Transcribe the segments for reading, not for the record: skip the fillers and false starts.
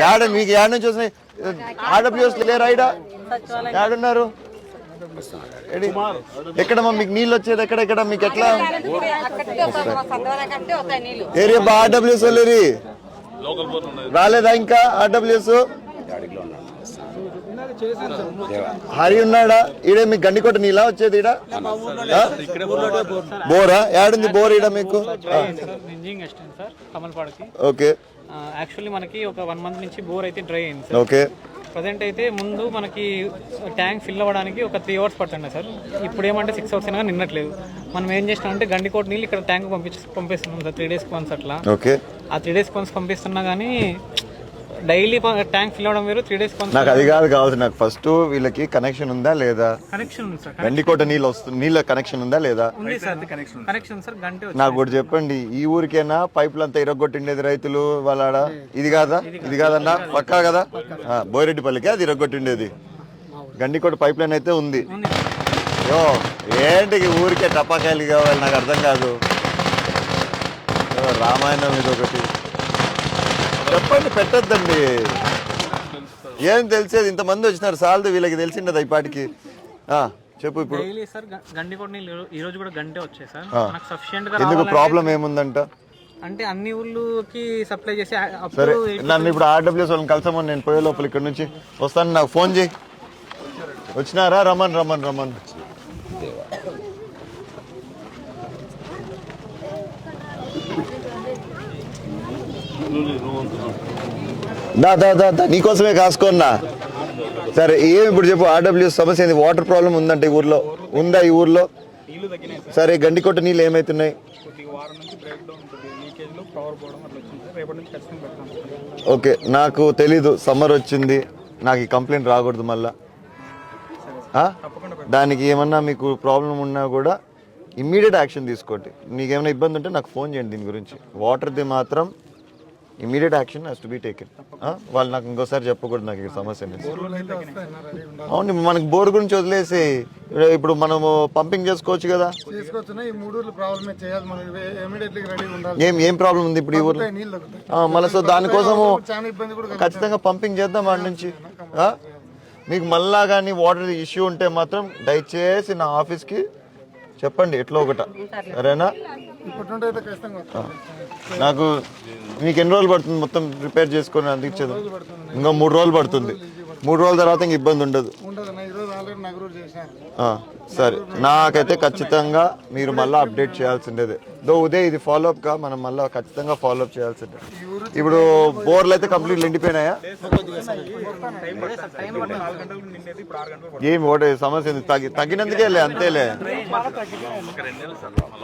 యాడ మీకు యాడ నుంచి వస్తున్నాయి ఆడబ్ల్యూఎస్ లేరా ఈడ యాడున్నారు ఎక్కడమ్మా మీకు నీళ్ళు వచ్చేది ఎక్కడ మీకు ఎట్లా ఏరియా ఆర్డబ్ల్యూఎస్ వెళ్ళేది రాలేదా ఇంకా ఆర్డబ్ల్యూఎస్ హరి ఉన్నాడా ఈడ మీకు గండికోట నీళ్ళ వచ్చేది ఈడ బోరా యాడుంది బోర్ ఈడ మీకు ఓకే యాక్చువల్లీ మనకి ఒక 1 month నుంచి బోర్ అయితే డ్రై అయింది ఓకే ప్రజెంట్ అయితే ముందు మనకి ట్యాంక్ ఫిల్ అవ్వడానికి ఒక 3 hours పడుతుండే సార్ ఇప్పుడు ఏమంటే 6 hours అయినా నిన్నట్లేదు మనం ఏం చేసినామంటే గండికోట నీళ్ళు ఇక్కడ ట్యాంక్ పంపిస్తున్నాం సార్ 3 days వన్స్ అట్లా ఓకే ఆ 3 days వన్స్ పంపిస్తున్నా కానీ డైలీ ట్యాంక్ ఫిల్ అవడం వేరు 3 days వన్స్ నాకు అది కాదు కావాలి నాకు ఫస్ట్ వీళ్ళకి కనెక్షన్ ఉందా లేదా కనెక్షన్ ఉంది సార్ గండికోట నీళ్ళ కనెక్షన్ ఉందా లేదా ఉంది సార్ కనెక్షన్ సార్ గంటే నాకు కూడా చెప్పండి ఈ ఊరికేనా పైపులు అంతా ఇరగొట్టిండేది రైతులు వాళ్ళ ఇది కాదన్నా పక్కా కదా బోయిరెడ్డిపల్లికి అది ఇరగొట్టిండేది గండికోట పైప్ లైన్ అయితే ఉంది యో ఏంటి ఊరికే టపాకాయలు కావాలి నాకు అర్థం కాదు రామాయణం ఇది ఒకటి చెప్పండి పెట్టద్దండి ఏం తెలిసేది ఇంతమంది వచ్చినారు సాల్దు వీళ్ళకి తెలిసిండదు ఈ పాటికి చెప్పు ఇప్పుడు గండికోట నీళ్ళు ఈ రోజు కూడా గంటే వచ్చాయి సార్ మనకు సఫిషియెంట్ గా ఎందుకు ప్రాబ్లం ఏముందంట అంటే అన్ని ఊళ్ళకి సప్లై చేసి సరే నన్ను ఇప్పుడు ఆర్డబ్ల్యూఎస్ వాళ్ళని కలిసామని నేను పోయే లోపల ఇక్కడ నుంచి వస్తాను నాకు ఫోన్ చేయి వచ్చినారా రమ్మన్ దా నీకోసమే కాసుకోన్నా సరే ఏమి ఇప్పుడు చెప్పు ఆర్డబ్ల్యూఎస్ సమస్య ఏంది వాటర్ ప్రాబ్లం ఉందంటే ఈ ఊర్లో సరే గండికోట నీళ్ళు ఏమైతున్నాయి ఓకే నాకు తెలీదు సమ్మర్ వచ్చింది నాకు ఈ కంప్లైంట్ రాకూడదు మళ్ళా దానికి ఏమన్నా మీకు ప్రాబ్లం ఉన్నా కూడా ఇమ్మీడియట్ యాక్షన్ తీసుకోండి మీకు ఏమైనా ఇబ్బంది ఉంటే నాకు ఫోన్ చేయండి దీని గురించి వాటర్ది మాత్రం immediate action has to be taken వాళ్ళు నాకు ఇంకోసారి చెప్పకూడదు నాకు సమస్య అవును మనకి బోర్ గురించి వదిలేసి ఇప్పుడు మనము పంపింగ్ చేసుకోవచ్చు కదా ఏం ప్రాబ్లం ఉంది ఇప్పుడు ఈ ఊర్లో మళ్ళీ సో దానికోసము ఖచ్చితంగా పంపింగ్ చేద్దాం వాడి నుంచి మీకు మళ్ళా కానీ వాటర్ ఇష్యూ ఉంటే మాత్రం దయచేసి నా ఆఫీస్కి చెప్పండి ఎట్లా ఒకట సరేనా నాకు మీకు ఎన్ని రోజులు పడుతుంది మొత్తం రిపేర్ చేసుకొని అందించేది ఇంకా 3 రోజులు పడుతుంది 3 రోజుల తర్వాత ఇంక ఇబ్బంది ఉండదు సరే నాకైతే ఖచ్చితంగా మీరు మళ్ళీ అప్డేట్ చేయాల్సిండేది ఉదయం ఇది ఫాలోఅప్ గా మనం మళ్ళీ ఖచ్చితంగా ఫాలోఅప్ చేయాల్సిందే ఇప్పుడు బోర్లు అయితే కంప్లీట్ ఎండిపోయినాయా ఏమి ఒకటి సమస్య తగ్గినందుకే అంతేలే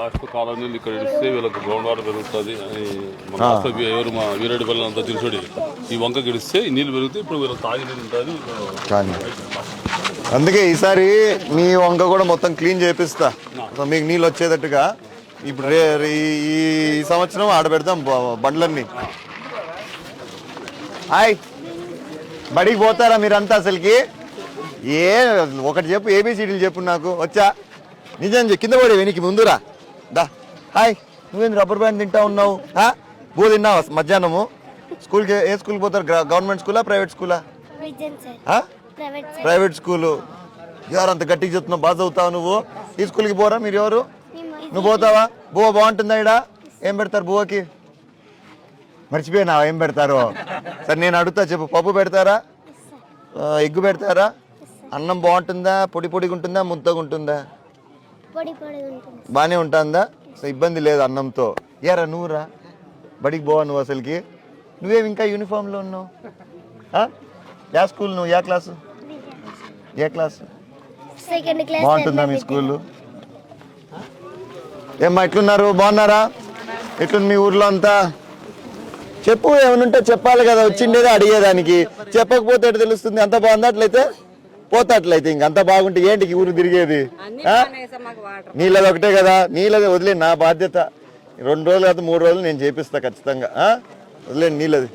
లాస్ట్ కాలనీలు ఇక్కడ ఇస్తే వీళ్ళకి గ్రౌండ్ వాటర్ పెరుగుతుంది అని ఎవరు మా వీరెడ్డిపల్లి అంతా తెలుసుడి ఈ వంక గడిస్తే నీళ్ళు పెరిగితే ఇప్పుడు వీళ్ళకి తాగి నీళ్ళు ఉంటుంది కానీ అందుకే ఈసారి మీ వంక కూడా మొత్తం క్లీన్ చేపిస్తా మీకు నీళ్ళు వచ్చేటట్టుగా ఇప్పుడు ఈ సంవత్సరం ఆడబెడతాం బండ్లన్నీ హాయ్ బడికి పోతారా మీరంతా అసలుకి ఒకటి చెప్పు ఏబిసిడీలు చెప్పు నాకు వచ్చా నిజం కింద పడే వెనక్కి ముందురా దా హాయ్ నువ్వేంది రబ్బర్ బ్యాండ్ తింటా ఉన్నావు బో తిన్నావా మధ్యాహ్నము స్కూల్కి ఏ స్కూల్కి పోతారు గవర్నమెంట్ స్కూలా ప్రైవేట్ స్కూలా ప్రైవేట్ స్కూలు ఎవరు అంత గట్టిగా చెప్తున్నావు బాగా చదువుతావు నువ్వు ఈ స్కూల్కి పోరా మీరు ఎవరు నువ్వు పోతావా బువ్వ బాగుంటుందా ఇడా ఏం పెడతారు బువ్వకి మర్చిపోయినావా ఏం పెడతారు సరే నేను అడుగుతా చెప్పు పప్పు పెడతారా ఎగ్గు పెడతారా అన్నం బాగుంటుందా పొడిగా ఉంటుందా ముద్దగా ఉంటుందా బాగానే ఉంటుందా సో ఇబ్బంది లేదు అన్నంతో ఏరా నువ్వురా బడికి పోవా నువ్వు అసలుకి నువ్వేమి ఇంకా యూనిఫామ్లో ఉన్నావు యా స్కూల్ నువ్వు ఏ క్లాసు బాగుంటుందా మీ స్కూల్ ఏమ్మా ఎట్లున్నారు బాగున్నారా ఎట్లుంది మీ ఊర్లో అంతా చెప్పు ఏమనుంటే చెప్పాలి కదా వచ్చిండేది అడిగేదానికి చెప్పకపోతే ఎట్లా తెలుస్తుంది అంత బాగుంది అట్లయితే పోతాట్లయితే ఇంకంత బాగుంటే ఏంటికి ఊరు తిరిగేది నీళ్ళది ఒకటే కదా నీళ్ళది వదిలే నా బాధ్యత 2 రోజులు కాదు 3 రోజులు నేను చేపిస్తా ఖచ్చితంగా వదిలేండి నీళ్ళది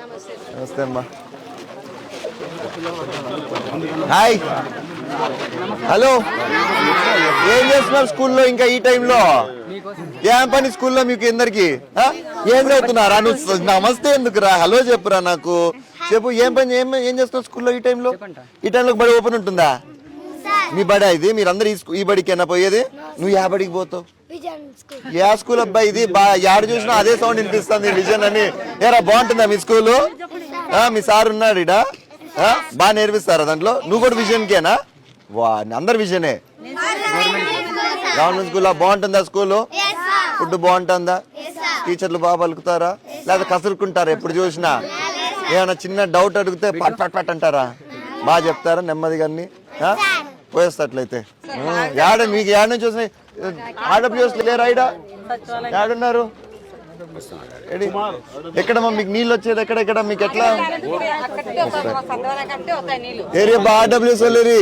నమస్తే అమ్మా హాయ్ హలో ఏం చేస్తున్నారు స్కూల్లో ఇంకా ఈ టైంలో ఏం పని స్కూల్లో మీకు అందరికి ఏం చదువుతున్నారా నువ్వు నమస్తే ఎందుకురా హలో చెప్పురా నాకు చెప్పు ఏం పని ఏం చేస్తున్నావు స్కూల్లో ఈ టైంలో బడి ఓపెన్ ఉంటుందా? మీ బడి ఇది, మీరందరూ ఈ బడికేనా పోయేది? నువ్వు యా బడికి పోతావు? యా స్కూల్ అబ్బాయి ఇది? యాడు చూసినా అదే సౌండ్ వినిపిస్తుంది, విజన్ అని. ఏరా బాగుంటుందా మీ స్కూలు? మీ సార్ ఉన్నాడు ఇడా, బాగా నేర్పిస్తారా దాంట్లో? నువ్వు కూడా విజన్కేనా? వా, అందరు విజనే. గవర్నమెంట్ స్కూల్ బాగుంటుందా? స్కూలు ఫుడ్ బాగుంటుందా? టీచర్లు బాగా పలుకుతారా లేదా కసురుకుంటారా? ఎప్పుడు చూసినా ఏమైనా చిన్న డౌట్ అడిగితే పట్ పట్ పట్ అంటారా? బాగా చెప్తారా నెమ్మదిగా అన్ని? పోయేస్తట్లయితే యాడ మీకు యాడ నుంచి వచ్చినాయి ఆడపిల్లలు లేరా? యాడున్నారు? ఎక్కడమ్మా మీకు నీళ్ళు వచ్చేది? ఎక్కడ మీకు ఎట్లా ఏరియా బా ఆర్డబ్ల్యూఎస్ వెళ్ళేది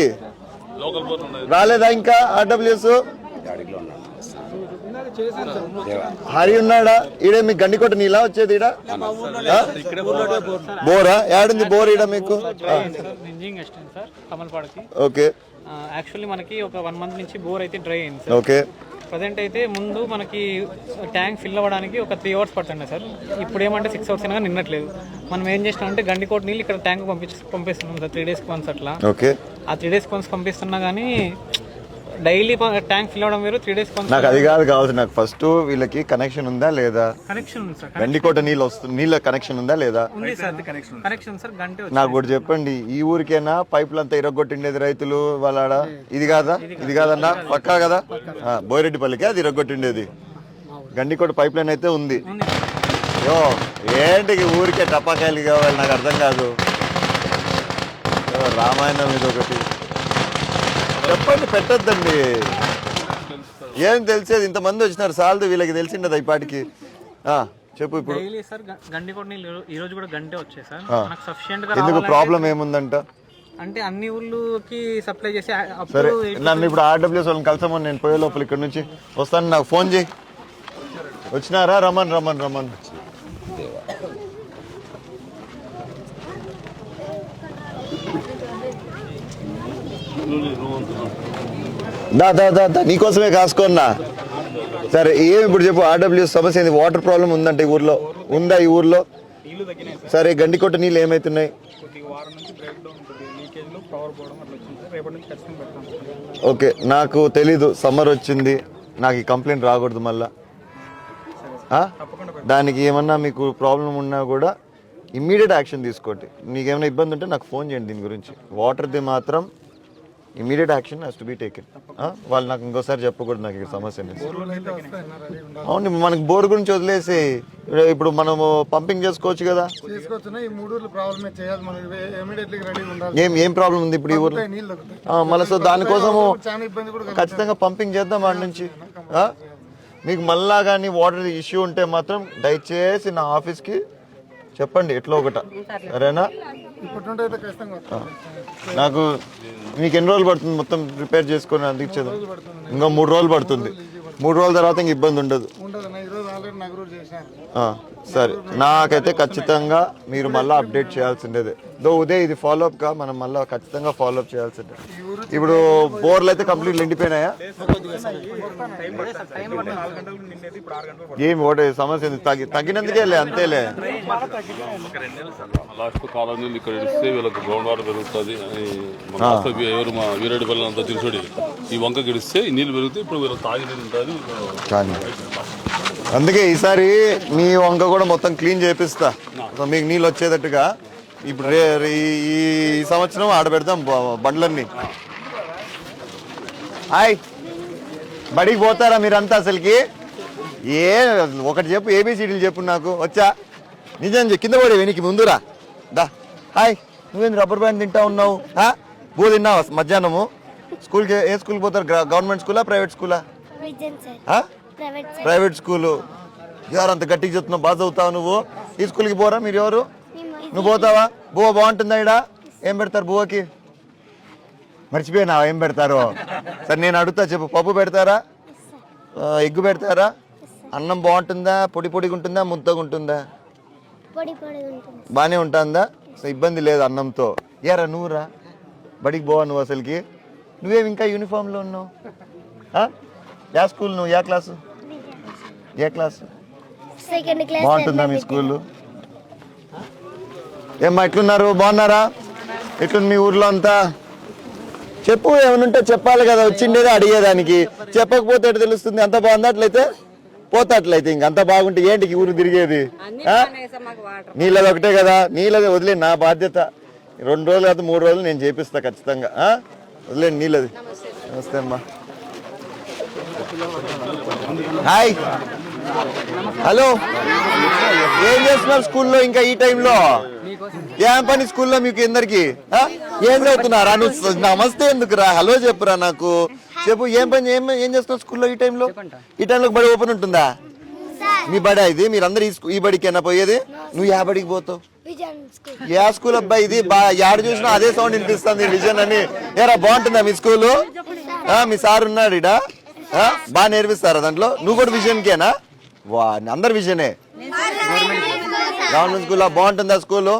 రాలేదా ఇంకా? ఆర్డబ్ల్యూఎస్ హరి ఉన్నాడా? ఈడే మీకు గండికోట నీళ్ళ వచ్చేది? ఈడ బోరా? యాడుంది బోర్ ఈడ మీకు? ఓకే. యాక్చువల్లీ మనకి ఒక 1 month నుంచి బోర్ అయితే డ్రై అయింది సార్. ఓకే. ప్రజెంట్ అయితే ముందు మనకి ట్యాంక్ ఫిల్ అవ్వడానికి ఒక 3 hours పడుతుండే సార్. ఇప్పుడు ఏమంటే 6 hours అయినా నిన్నట్లేదు. మనం ఏం చేసినామంటే గండికోట నీళ్ళు ఇక్కడ ట్యాంక్ పంపిస్తున్నాం సార్ 3 days వన్స్ అట్లా. ఓకే. ఆ 3 days వన్స్ పంపిస్తున్నా కానీ డైలీ ట్యాంక్ ఫిల్ అవడం వేరు, 3 days వన్స్. నాకు అది కాదు కావాలి. నాకు ఫస్ట్ వీళ్ళకి కనెక్షన్ ఉందా లేదా? కనెక్షన్ ఉంది సార్. గండికోట నీళ్ళ కనెక్షన్ ఉందా లేదా? ఉంది సార్ కనెక్షన్ సార్. గంటే నాకు కూడా చెప్పండి. ఈ ఊరికేనా పైపులు అంతా ఇరగొట్టిండేది రైతులు వాళ్ళ? ఇది కాదన్నా పక్కా కదా? బోయిరెడ్డిపల్లికి అది ఇరగొట్టిండేది. గండికోట పైప్ లైన్ అయితే ఉంది. యో ఏంటి ఊరికే టపాకాయలు కావాలి? నాకు అర్థం కాదు. రామాయణం ఇది ఒకటి చెప్పండి, పెట్టద్దండి. ఏం తెలిసేది? ఇంతమంది వచ్చినారు సార్లు, వీళ్ళకి తెలిసిండదు ఈ పాటికి. చెప్పు ఇప్పుడు. గండికోట నీళ్ళు ఈ రోజు కూడా గంటే వచ్చాయి సార్. మనకు సఫిషియెంట్ గా ఎందుకు ప్రాబ్లం ఏముందంట? అంటే అన్ని ఊళ్ళకి సప్లై చేసి. సరే నన్ను ఇప్పుడు ఆర్డబ్ల్యూఎస్ వాళ్ళని కలిసామని నేను పోయే లోపల ఇక్కడ నుంచి వస్తాను, నాకు ఫోన్ చేయి. వచ్చినారా? రమ్మన్ దా నీకోసమే కాసుకోన్నా. సరే ఏమి ఇప్పుడు చెప్పు. ఆర్డబ్ల్యూఎస్ సమస్య ఏంది? వాటర్ ప్రాబ్లం ఉందంట ఈ ఊర్లో? ఉందా ఈ ఊర్లో? సరే గండికోట నీళ్ళు ఏమైతున్నాయి? ఓకే, నాకు తెలీదు. సమ్మర్ వచ్చింది, నాకు ఈ కంప్లైంట్ రాకూడదు మళ్ళా. దానికి ఏమన్నా మీకు ప్రాబ్లం ఉన్నా కూడా ఇమ్మీడియట్ యాక్షన్ తీసుకోండి. మీకు ఏమైనా ఇబ్బంది ఉంటే నాకు ఫోన్ చేయండి. దీని గురించి వాటర్ది మాత్రం immediate action has to be taken. వాళ్ళు నాకు ఇంకోసారి చెప్పకూడదు నాకు ఇక్కడ సమస్య. అవును, మనకి బోర్ గురించి వదిలేసి ఇప్పుడు మనము పంపింగ్ చేసుకోవచ్చు కదా. ఏం ప్రాబ్లం ఉంది ఇప్పుడు ఈ ఊర్లో? మళ్ళీ సో దానికోసము ఖచ్చితంగా పంపింగ్ చేద్దాం వాడి నుంచి. మీకు మళ్ళా కానీ వాటర్ ఇష్యూ ఉంటే మాత్రం దయచేసి నా ఆఫీస్కి చెప్పండి ఎట్లా ఒకట, సరేనా? నాకు మీకు ఎన్ని రోజులు పడుతుంది మొత్తం రిపేర్ చేసుకొని అందించేది? ఇంకా 3 రోజులు పడుతుంది. 3 రోజుల తర్వాత ఇంక ఇబ్బంది ఉండదు. సరే, నాకైతే ఖచ్చితంగా మీరు మళ్ళీ అప్డేట్ చేయాల్సిండేదే. ఉదయ్ ఇది ఫాలోఅప్ గా మనం మళ్ళీ ఖచ్చితంగా ఫాలోఅప్ చేయాల్సిందే. ఇప్పుడు బోర్లు అయితే కంప్లీట్ నిండిపోయినాయా? ఏమి ఒకటి సమస్య తగ్గినందుకే అంతేలే. లాస్ట్ కాలనీలు ఇక్కడ ఇస్తే వీళ్ళకి గ్రౌండ్ వాటర్ పెరుగుతుంది అని ఎవరు మా వీరెడ్డిపల్లి అంతా తెలుసుడి. ఈ వంక గిడిస్తే ఈ నీళ్ళు పెరిగితే ఇప్పుడు వీళ్ళు తాగినది ఉంటుంది. కానీ అందుకే ఈసారి మీ వంక కూడా మొత్తం క్లీన్ చేపిస్తా, మీకు నీళ్ళు వచ్చేటట్టుగా. ఇప్పుడు ఈ సంవత్సరం ఆడబెడతాం బండ్లన్నీ. హాయ్, బడికి పోతారా మీరంతా? అసలుకి ఒకటి చెప్పు, ఏబిసిడీలు చెప్పు నాకు. వచ్చా? నిజం కింద పడే వెనక్కి ముందురా. దా. హాయ్, నువ్వేంది రబ్బర్ బ్యాండ్ తింటా ఉన్నావు? బూ తిన్నావా మధ్యాహ్నము? స్కూల్కి ఏ స్కూల్కి పోతారు? గవర్నమెంట్ స్కూలా ప్రైవేట్ స్కూలా? Private school. ఎవరు అంత గట్టిగా చెప్తున్నావు? బాగా చదువుతావు నువ్వు. ఈ స్కూల్కి పోరా మీరు? ఎవరు? నువ్వు పోతావా? బువ్వ బాగుంటుందా? ఇడా ఏం పెడతారు బువ్వకి? మర్చిపోయినా ఏం పెడతారు? సరే నేను అడుగుతా, చెప్పు. పప్పు పెడతారా? ఎగ్గు పెడతారా? అన్నం బాగుంటుందా? పొడి పొడిగా ఉంటుందా? ముద్దగా ఉంటుందా? బాగానే ఉంటుందా? సో ఇబ్బంది లేదు అన్నంతో. ఏరా నువ్వురా బడికి పోవా నువ్వు? అసలుకి నువ్వేమి ఇంకా యూనిఫామ్లో ఉన్నావు? యా స్కూల్ నువ్వు? యా క్లాసు? ఏ క్లాసు? బాగుంటుందా మీ స్కూల్? ఏమ్మా ఎట్లున్నారు, బాగున్నారా? ఎట్లుంది మీ ఊర్లో అంతా? చెప్పు, ఏమనుంటే చెప్పాలి కదా, వచ్చిండేది అడిగేదానికి. చెప్పకపోతే ఎటు తెలుస్తుంది? అంత బాగుంది అట్లయితే పోతాట్లయితే ఇంకంత బాగుంటే ఏంటి ఈ ఊరు తిరిగేది? నీళ్ళది ఒకటే కదా, నీళ్ళది వదిలే, నా బాధ్యత. 2 రోజులు కాదు 3 రోజులు నేను చేపిస్తా ఖచ్చితంగా. వదిలేండి నీళ్ళది. నమస్తే అమ్మా. Hi, hello. ఏం చేస్తున్నారు స్కూల్లో ఇంకా ఈ టైంలో? ఏం పని స్కూల్లో మీకు అందరికి? ఏం చదువుతున్నారా? నువ్వు నమస్తే ఎందుకురా, హలో చెప్పురా నాకు. చెప్పు, ఏం పని, ఏం చేస్తున్నావు స్కూల్లో ఈ టైంలో? ఈ టైంలో బడి ఓపెన్ ఉంటుందా? మీ బడా ఇది? మీరందరూ ఈ బడికేనా పోయేది? నువ్వు యా బడికి పోతావు? ఏ స్కూల్ అబ్బాయి ఇది? యాడ చూసినా అదే సౌండ్ వినిపిస్తుంది, విజన్ అని. ఏరా బాగుంటుందా మీ స్కూలు? మీ సార్ ఉన్నాడు ఇడా? బాగా నేర్పిస్తారా దాంట్లో? నువ్వు కూడా విజన్కేనా? వా, అందరు విజనే. గవర్నమెంట్ స్కూల్ బాగుంటుందా? స్కూలు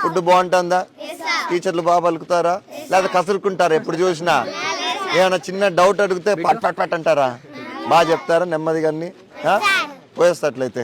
ఫుడ్ బాగుంటుందా? టీచర్లు బాగా పలుకుతారా లేదా కసురుకుంటారా? ఎప్పుడు చూసినా ఏమైనా చిన్న డౌట్ అడిగితే పట్ పట్ పట్ అంటారా? బాగా చెప్తారా నెమ్మదిగా అన్ని? పోయేస్తా అట్లయితే.